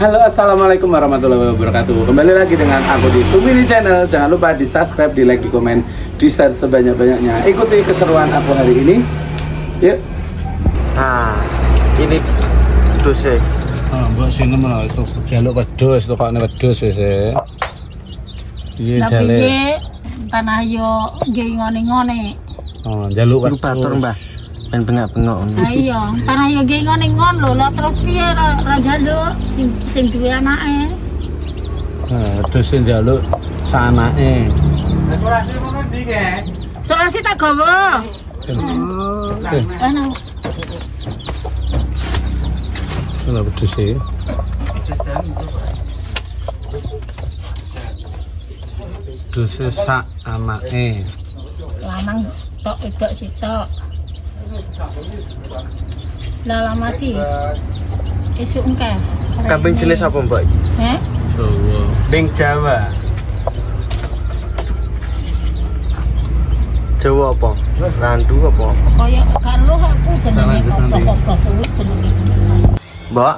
Halo, assalamualaikum warahmatullahi wabarakatuh. Kembali lagi dengan aku di Tumini Channel. Jangan lupa di subscribe, di like, di komen, di share sebanyak-banyaknya. Ikuti keseruan aku hari ini. Yuk. Nah, ini dus ya. Mbak sini mana itu jaluk wedhus, tukokne wedhus wis e. Iki jale. Tanah yo nggih ngone-ngone. Oh, jaluk wedhus. Batur, Mbah. Ben bengak-bengok. Lah iya, tanah yo nggih ngone-ngon lho. Lah terus piye ra njaluk sing duwe anake? Wedhus sing jaluk sanake. Dekorasi mana ndi ke? Soalnya tak gawa. Ana Ana wedhus e. Wedhus sak anake. lanang tok wedok sitok. Lah mati. Esuk engke. Kambing jenis apa, Mbak? Heh? Jawa. Bing Jawa. Jawa apa? Randu apa? Kaya karo aku jenenge Lanjut nanti. apa kuwi jenenge. Mbak,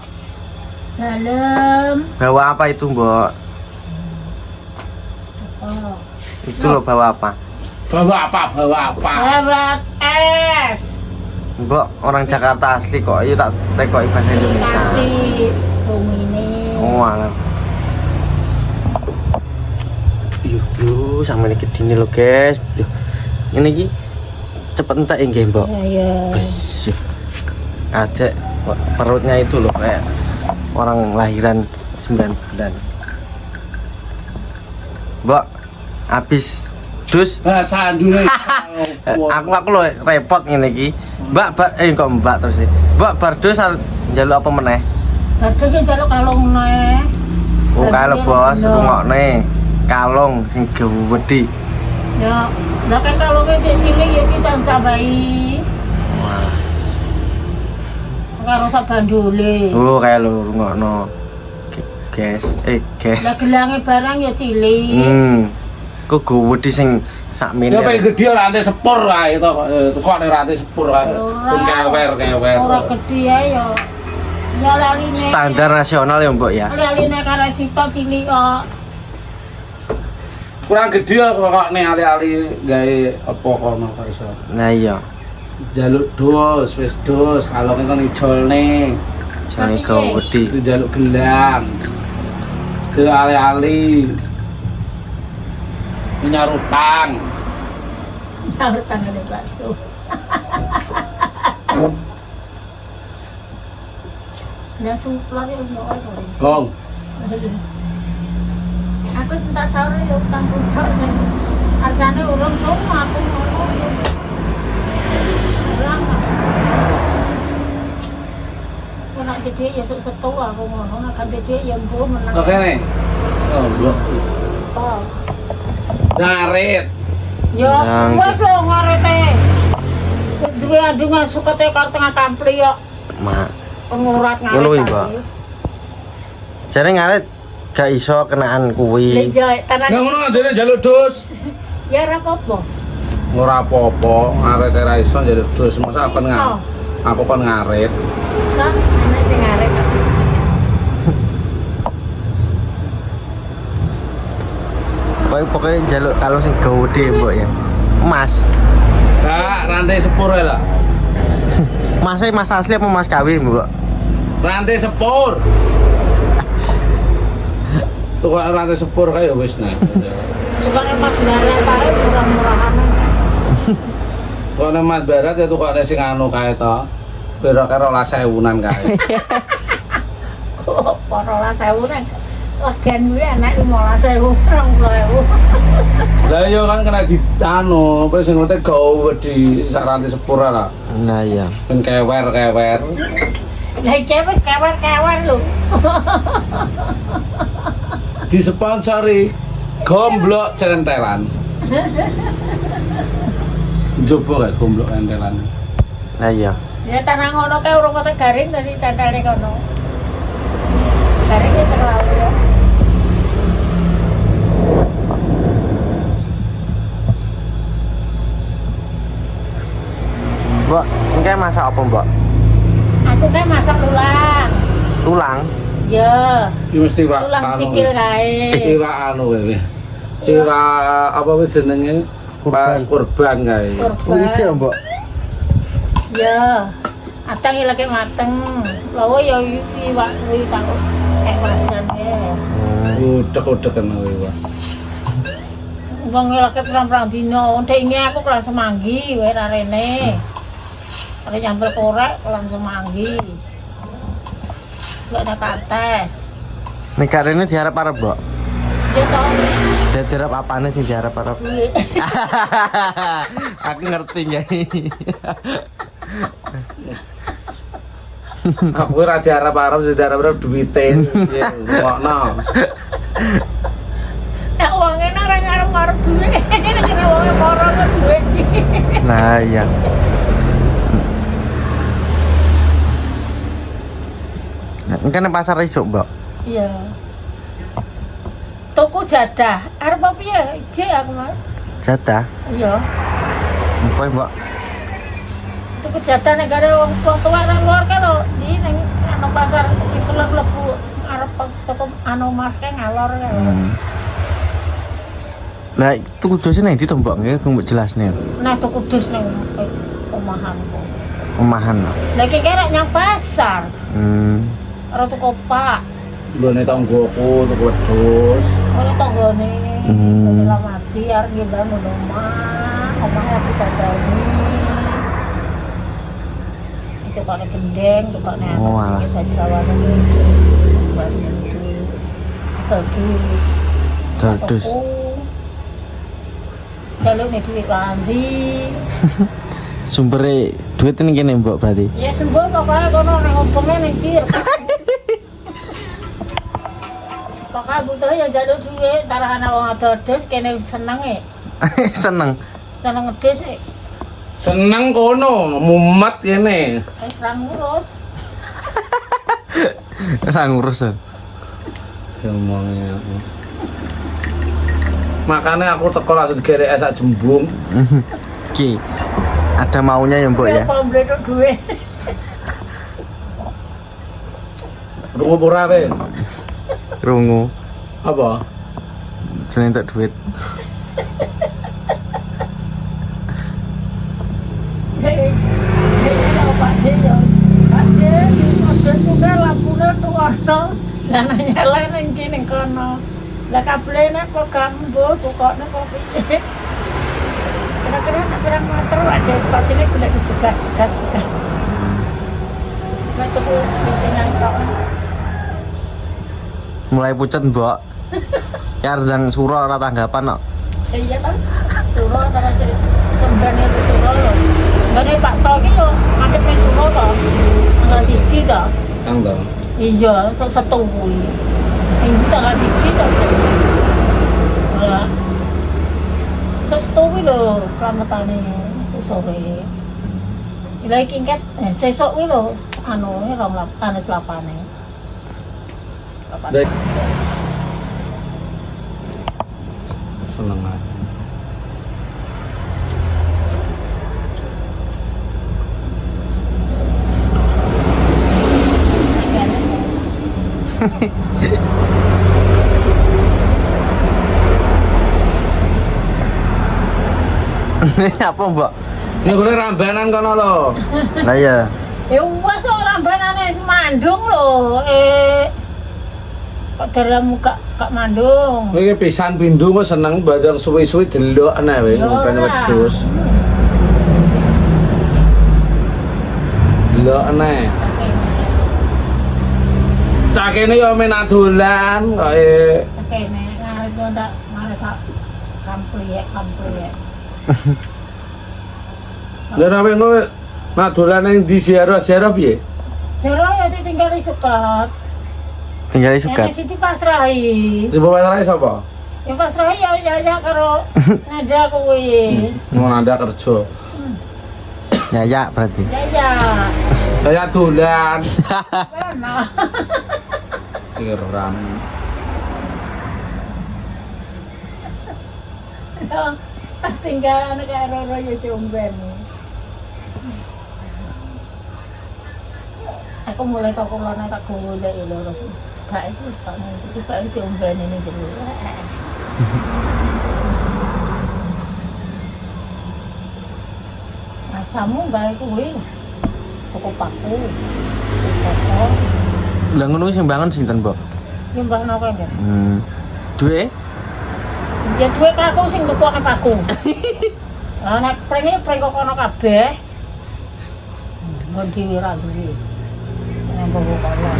Dalem. bawa apa itu, Mbak? Oh. Itu loh bawa apa? Bawa apa? Bawa apa? Lewat es. Mbak, orang Jakarta asli kok. Iya tak tekoki bahasa Indonesia. Kasih rumine. Oh, alah. Yuk, sama ini gini loh, guys. Yuk. Ini ki cepet entek nggih, Mbak. Ya. Wis. Ada perutnya itu loh kayak orang lahiran 9 bulan. Mbak, habis dus. Bahasa Indonesia. Aku loh repot ngene iki. Mbak, kok Mbak terus nih. Mbak bar dus njaluk apa meneh? Badhe sing jaluk kalung neh. Oh, kalau bos rungokne. Kalung sing gedhi. Ya, lah kan kalunge sing cilik ya kita tambahi Wah. karo sak bandule. Oh, kayak lo rungokno. Guys, guys. Lah gelange barang ya cilik. Kok gedhi sing sak Ya pengen menit. gede lah, nanti sepur lah itu. Kok nih rantai sepur lah. Kewer. Ora gedhe ae ya. Ya laline. Standar nasional ya, Mbak ya. Laline karo sitok cilik kok. Kurang gede kok nih ali-ali gawe apa kono kok iso. Nah iya. Jaluk dos, wis dos, kalau kan ijolne. Jane gedhi. Itu jaluk gelang. Ke ali-ali. Nyar utang. Sahur tangane bakso. Lah sumpah ya wis ngono. Bong. Aku sentak sahur ya utang kudak sing arsane urung semua aku ngono. Urang. Ora gede ya sok setu aku ngono, nek gede ya mbuh menang. Oke nih. Oh, blok. Oh. Ngarit. Ya, Nang. wes lo ngarete. Duwe andungan suka tekar tengah kampli ya. Mak. Pengurat ngaret. Ngono kuwi, Mbak. Jare ngaret gak iso kenaan kuwi. Leja Nggak tanah. ngono adene jaluk dos. Ya ora apa-apa. Ora apa-apa, ngarit ra iso jaluk dos. Masa apa Iso. Aku kan ngarit. Kan ana sing ngaret. Pokoknya njaluk kalung sing gedhe, Mbak ya. Emas. Kak, rantai sepur ya lah. Mas asli apa mas kawin, Mbak? Rantai sepur. Tuh kok rantai sepur kayak wis nah. Sukane Mas Barat kae murah-murahan. Kok nang Mas Barat ya tuh kok ada sing anu kae to. Kira-kira 12.000-an kae. Kok 12.000 kan. Lagian kuwi anak 15.000, 20.000. Lah iya kan kena di anu, apa sing ngerti gawe di sak rantai sepur lah. Nah iya. Ben kewer. Lah iki wis kewer-kewer lho. Disponsori Gomblok Centelan. Coba kayak Gomblok Centelan. Nah iya. Ya tanah ngono kae urung kate garing dari cantare kono. Garing ya terlalu ya. Mbak, ini masak apa, Mbak? Aku kan masak tulang. Tulang? Ya, Iya. Iki mesti Pak Tulang sikil kae. Iwak anu kowe. Iwak apa wis jenenge? Pas kurban kae. Oh iki ya, Mbok. Ya. Atang lagi mateng. Lawa ya iwak kuwi tak wajan ya. Udek-udek kan iwak. Wong lagi perang-perang dino, ndekne aku kelas semanggi wae ra rene. Ada nyambel korek kelas semanggi. Lek ada kates. Nek karene diharap-harap, Mbok. Ya toh. Saya diharap apane sing diharap-harap? Duit. Aku ngerti, Nyai. Aku ora diharap-harap, diharap-harap duwite. Ya, ngokno. Nek wonge ora ngarep-arep duit. Nek wonge moro ke duit. Nah, iya. Kan pasar isuk, Mbok. Iya. Toko jadah. Arep apa piye? Ije aku mah. Jatah. Iya. Apa, Mbok? Toko jadah nek gare wong tua nang luar kan lho, di ning ana pasar itu lebu arep toko anu Mas kae ngalor kae. Nah, itu kudus nang ndi to, Mbok? Nggih, aku mbok jelasne. Nah, toko kudus ning omahanku. Omahan. Lah iki kira nyang pasar. Ora toko Pak. Nggone tanggoku tuku wedhus. Kaya tanggane. Hmm. Lah mati arep ngimbang omah aku dadani. Itu kok gendeng, tuh kok nek. Oh, alah. Kita jawane iki. Terdus. Terdus. Jaluk nih duit pandi. Sumbere duit ini kene, Mbok, berarti. Ya sembuh pokoknya kono nang umpamane ning kir. Pokoknya butuh ya jaluk duit, tara ana wong adodes kene seneng e. Seneng. Seneng ngedes e. Seneng kono, mumet kene. Wis ra ngurus. Ora ngurus. Ngomongnya aku. Makanya aku teko langsung digerek sak jembung. Ki. Ada maunya ya, Mbok ya. Apa mbledok duit. Rungu pura pe. Krungu. Apa? Jeneng entuk duit. Lah nyala ning kene kono. Lah kablene kok gambo tukokne kok piye. Kira-kira nek pirang motor wae patine kudu digas-gas. Nek tuku dengan kok. Mulai pucet, Mbok. Ya ndang suro ora tanggapan kok. Iya kan? Suro antara sembane ke suro lho. Ngene Pak To iki yo ngadep ning suro to. Tanggal 1 to. Tanggal. Iya, setu kuwi. Minggu tanggal 1 to. Lah. Setu kuwi lho slametane sore. Ila iki ket sesuk kuwi lho anu selapane. Dek. Seneng aja. Apa, Mbok? Ini gue rambanan kono lho. Lah iya. Ya wes ora banane semandung lho. Kok daramu gak mandung. Iki pisan pindho kok seneng badang suwi-suwi delok ana wae Ya ngopen ora. wedhus. Delok ana. Cak kene yo menak dolan kok Kene ngarep yo ndak ngarep sak kampliek. lha rawe kowe nak dolan ning di ziarah-ziarah piye? Jero ya ditinggali sukat. Tinggal sukat. Nek Siti pasrahi. Coba wae sapa? Ya pasrahi ya karo nada kuwi. Mau nanda kerja. Ya berarti. Ya. Kayak dolan. Mana? Kiram. Tinggal anak karo ya comben. Aku mulai kok kulone tak golek lho. Gak itu kalau itu gak itu omben ini dulu. Masamu gak kuwi. Toko paku. Toko. Lah ngono sing bangun sinten, Mbok? Nyembah napa ya? Duwe? Ya duwe paku sing tukone paku. Lah nek preng kok kono kabeh. Mun dhewe ra duwe. Nang bawa kono.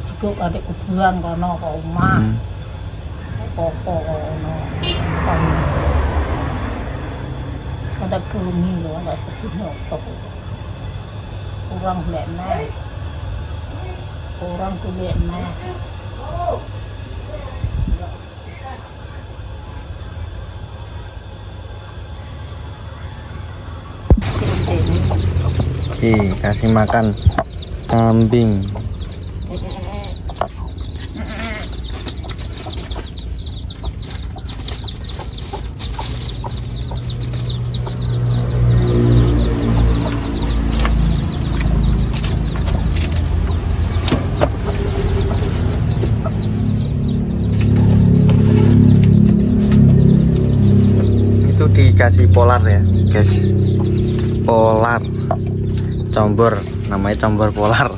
Jika ada kuburan kono ke omah. Apa-apa kono. Ada kurungi lho, ada sedih kok. Kurang blekne. Kurang blekne. Kasih makan kambing. Itu dikasih polar ya, guys. Polar. Combor, namanya combor polar.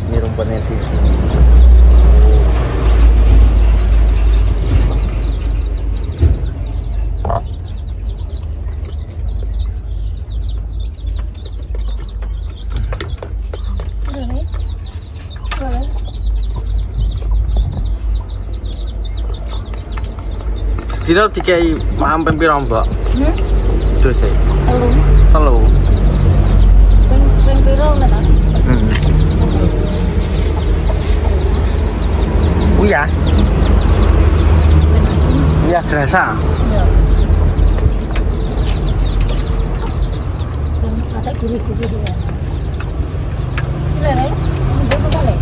Ini rumputnya di sini. Sedina dikai mampir piro, Mbak? Dose. Telu. Ping piro men? Uya. Uya gerasa. Ya. Ada gurih-gurih ya. Ile nih, ini boleh.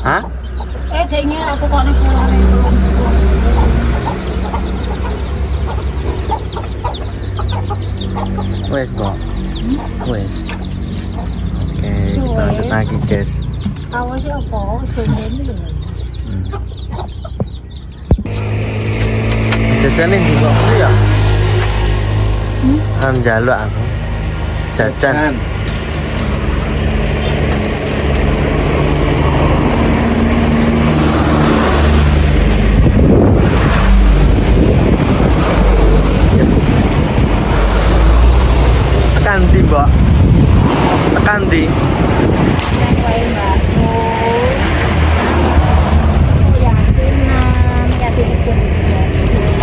Hah? Deknya aku kok nek keluar. Wes, Mbak. Wes. Oke, kita lanjut lagi, guys. Awas ya apa? Sendiri lho. Jajan ini juga ya. Jaluk aku. Jajan. Tekan di, Mbak. Tekan di.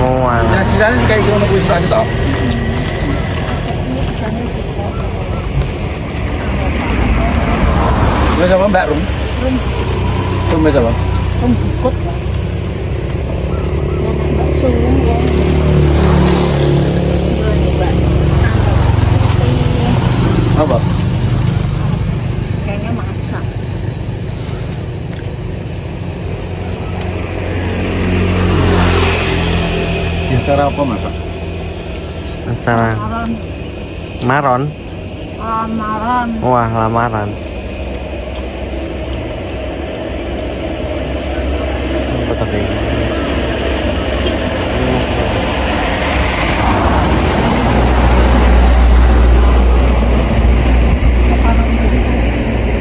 Oh, Nah, sisanya kayak gimana Bu Isra itu? Lu sama Mbak Rum? Rum sama? Rum bukut. Mbak Sulung ya. Apa? Kayaknya masak. Ya cara apa masak? acara Maron. maron. Lamaran. Wah, lamaran. Apa tadi?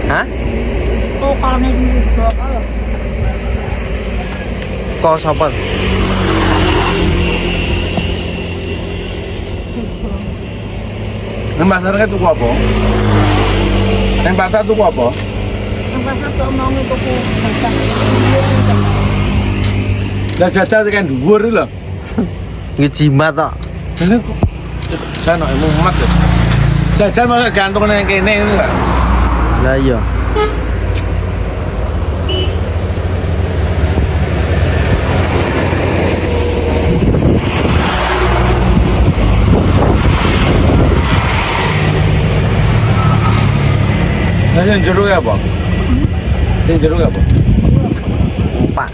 Hah? Oh, kalau ini berapa ya? Kok sopan? Yang pasar itu apa? Yang pasar itu apa? Yang pasar tuh mau itu ku Lah jajal tekan dhuwur lho. Ngejimat tok. Ini kok saya nak mumet ya. Jajal mau gantung nang kene ngono lho. Lah iya. Lah yang jero ya apa? Yang jero apa? Pak.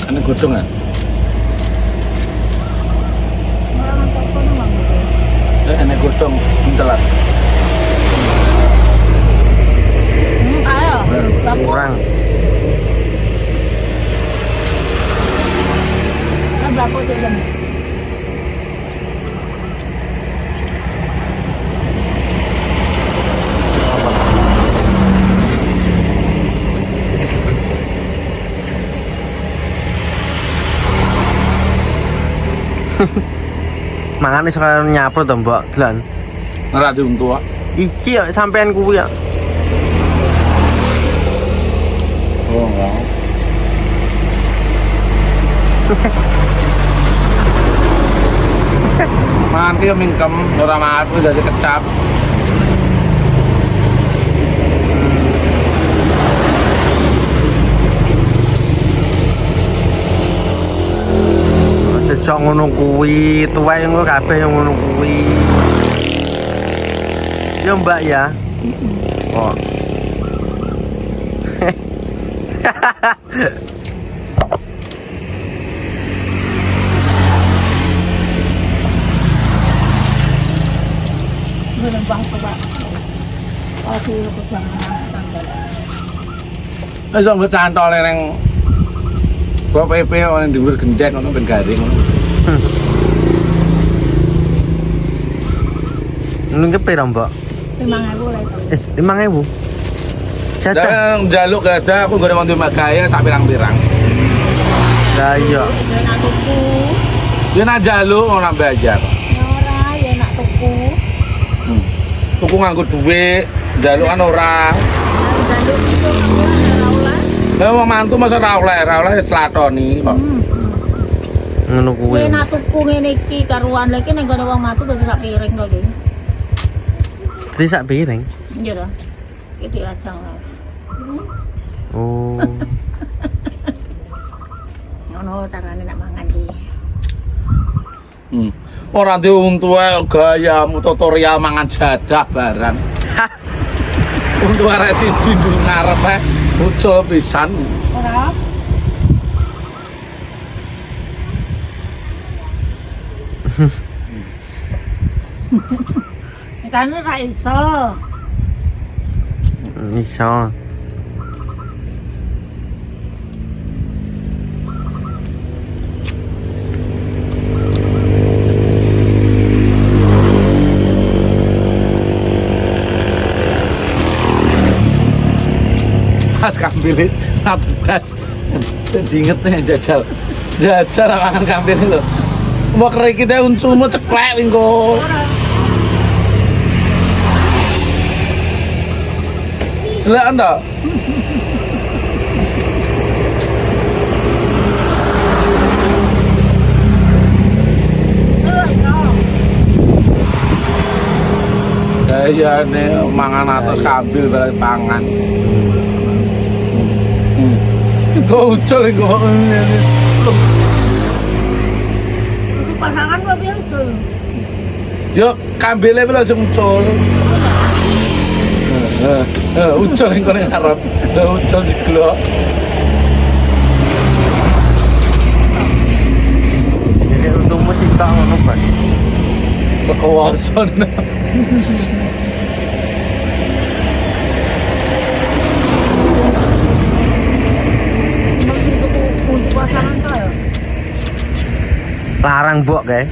Ana godhongan. Ana godhong telat. Ayo, bagus. Kurang. Kan bagus sih jam. Mangane sekarang nyaprot to, Mbok. Delan. Ora diuntu. Iki ya sampean kuwi ya. Oh, enggak. Manti mingkem ora maat udah dikecap. Cecok ngono kuwi, tuwek ngono kabeh yang ngono kuwi. Ya Mbak ya. Oh. Bener banget Pak. Aduh, kejangan tanggal. Wis mbok cantole ning Bawa PP orang dhuwur gendek ngono ben garing ngono. Nunggu pira, Mbak? 5.000 lah itu. 5.000. Jatah. Dan jaluk gada aku gak ada mantu makaya sak pirang-pirang. Lah iya. Ya nak tuku. Dia nak jaluk mau nambah ajar. Ya ora, ya nak tuku. Tuku nganggo duit, jaluk kan ora. Jaluk itu ora oleh. Lah wong mantu masa ora oleh tlatoni kok. Ngono kuwi. Kowe nak tuku ngene iki karuan lagi nek gone wong matu dadi sak piring to, Ding. Tri sak piring. Iya to. Iki lajang lah. Oh. Ngono tangane nak mangan iki. Ora diuntu ae gayamu tutorial mangan jadah barang. Untuk arek siji ndung ngarep ae ucul pisan. Ora. Kan ora iso. Iso. Pas kambil apedas. Diinget nih jajal. Jajal mangan kambil lho. Mau keri kita uncumu ceklek wingko. Lah anda. Iya nih mangan atas kambil balik pangan. Kok ucul kok ini. Itu pasangan apa biasa? Yo kambilnya langsung ucul. Ucul yang kau ngarep. Ucul jeglok. Jadi untuk musik tak ngono, Mas. Kewasan. Untuk pasangan tuh ya? Larang, Mbok, kae.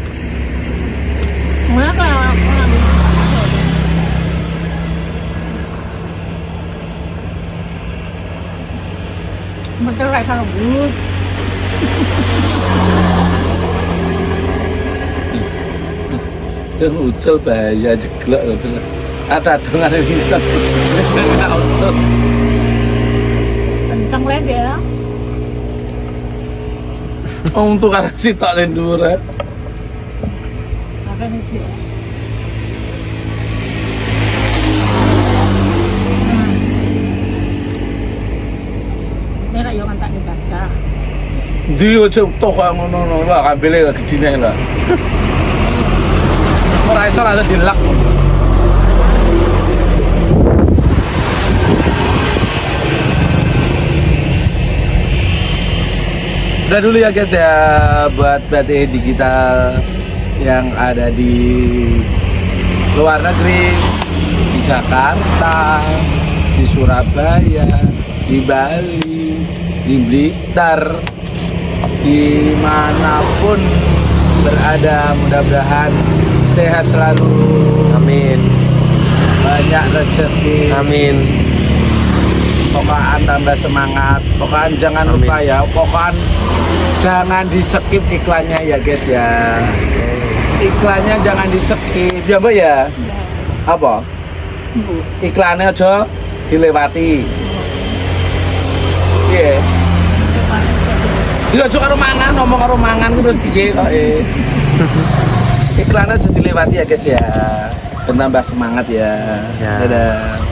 Mana kayak orang betul kayak kalau but. Dan ucul bahaya jeglok loh. Ada dengan bisa. Ucul. Kencang lagi ya. Untuk kan sitok lendur. Apa nih dia? Merah yo kan tak dijaga. Di aja tok ngono lah kabele gedine lah. Ora iso langsung dilak. Udah dulu ya guys ya buat BT digital yang ada di luar negeri, di Jakarta, di Surabaya, di Bali, di Blitar, dimanapun berada, mudah-mudahan sehat selalu, Amin. banyak rezeki, Amin. pokoknya tambah semangat, pokoknya jangan Amin. lupa ya, pokoknya jangan di skip iklannya ya guys ya, iklannya jangan di skip ya mbak ya, apa? Iklannya aja dilewati, iya. Dia juga karo mangan, ngomong karo mangan ku terus piye kok iklannya aja dilewati ya guys ya. Dan tambah semangat ya. Ya. Dadah.